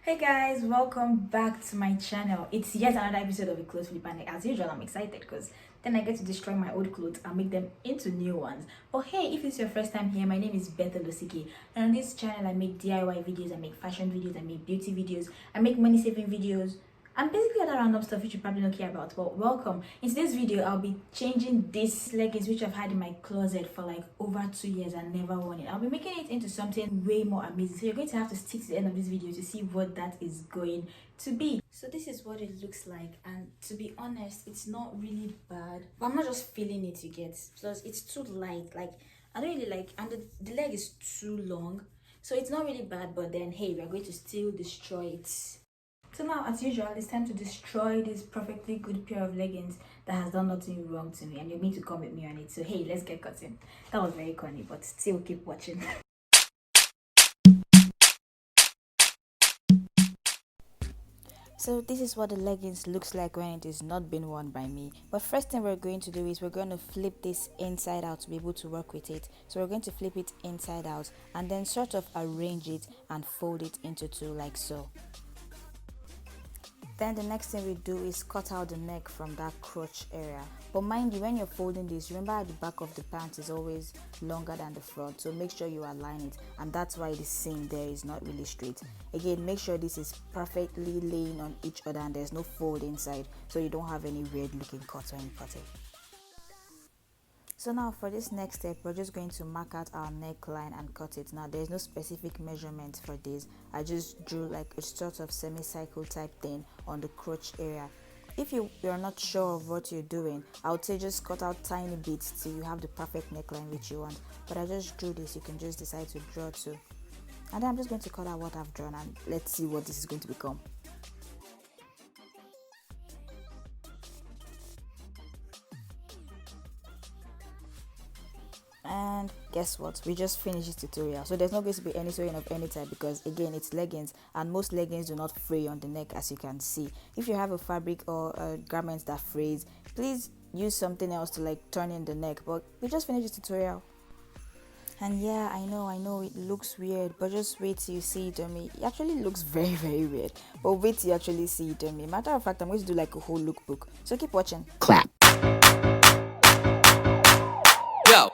Hey guys, welcome back to my channel. It's yet another episode of a clothes flip, and as usual I'm excited because then I get to destroy my old clothes and make them into new ones. But hey, if it's your first time here, my name is Beth Losike, and on this channel I make DIY videos, I make fashion videos, I make beauty videos, I make money saving videos, and basically other random stuff which you probably don't care about. But welcome. In today's video I'll be changing these leggings which I've had in my closet for like over 2 years and never worn it. I'll be making it into something way more amazing, so you're going to have to stick to the end of this video to see what that is going to be. So this is what it looks like, and to be honest, it's not really bad, but I'm not just feeling it, you get. Plus it's too light, like I don't really like, and the leg is too long, so it's not really bad. But then hey, we're going to still destroy it. So now, as usual, it's time to destroy this perfectly good pair of leggings that has done nothing wrong to me, and you're going to come with me on it. So hey, let's get cutting. That was very corny, but still keep watching. So this is what the leggings looks like when it is not being worn by me. But first thing we're going to do is we're going to flip this inside out to be able to work with it. So we're going to flip it inside out and then sort of arrange it and fold it into two like so. Then the next thing we do is cut out the neck from that crotch area. But mind you, when you're folding this, remember at the back of the pants is always longer than the front, so make sure you align it, and that's why the seam there is not really straight. Again, make sure this is perfectly laying on each other and there's no fold inside, so you don't have any weird looking cuts when you cut it. So now for this next step, we're just going to mark out our neckline and cut it. Now there's no specific measurement for this. I just drew like a sort of semicircle type thing on the crotch area. If you're not sure of what you're doing, I would say just cut out tiny bits till you have the perfect neckline which you want. But I just drew this, you can just decide to draw too. And then I'm just going to cut out what I've drawn and let's see what this is going to become. And guess what, we just finished this tutorial, so there's not going to be any sewing of any type because again it's leggings and most leggings do not fray on the neck, as you can see. If you have a fabric or a garment that frays, please use something else to like turn in the neck. But we just finished this tutorial, and yeah, I know it looks weird, but just wait till you see it on me. It actually looks very weird, but wait till you actually see it on me. Matter of fact, I'm going to do like a whole lookbook, so keep watching. Clap. Go.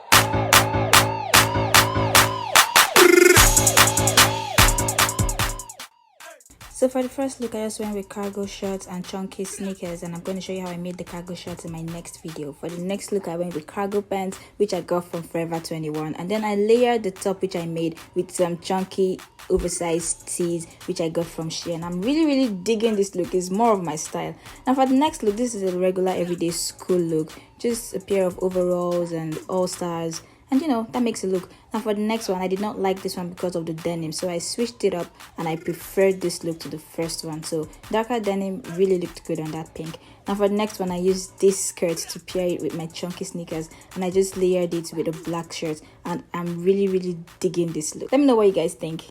So for the first look, I just went with cargo shorts and chunky sneakers, and I'm going to show you how I made the cargo shorts in my next video. For the next look, I went with cargo pants, which I got from Forever 21, and then I layered the top, which I made with some chunky oversized tees, which I got from Shein. I'm really digging this look. It's more of my style. Now for the next look, this is a regular everyday school look, just a pair of overalls and all-stars, and you know, that makes a look. Now for the next one, I did not like this one because of the denim, so I switched it up and I preferred this look to the first one. So darker denim really looked good on that pink. Now for the next one, I used this skirt to pair it with my chunky sneakers, and I just layered it with a black shirt, and I'm really digging this look. Let me know what you guys think.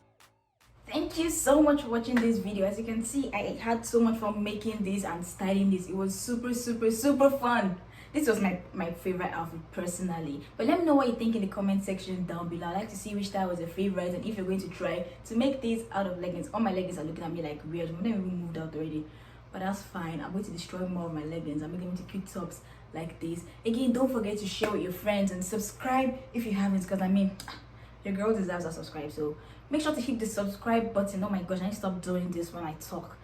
Thank you so much for watching this video. As you can see, I had so much fun making this and styling this. It was super fun. This was my favorite outfit personally, but let me know what you think in the comment section down below. I'd like to see which style was your favorite, and if you're going to try to make these out of leggings. All my leggings are looking at me like weird. I've never even moved out already, but that's fine. I'm going to destroy more of my leggings and make them into cute tops like this. Again, don't forget to share with your friends and subscribe if you haven't, because I mean, your girl deserves a subscribe. So make sure to hit the subscribe button. Oh my gosh, I need to stop doing this when I talk.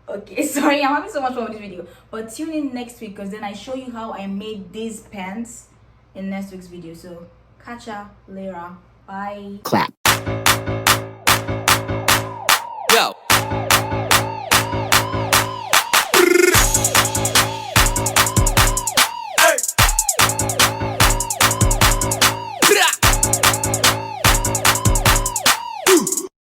Okay, sorry, I'm having so much fun with this video, but tune in next week because then I show you how I made these pants in next week's video. So catch ya later. Bye. Clap.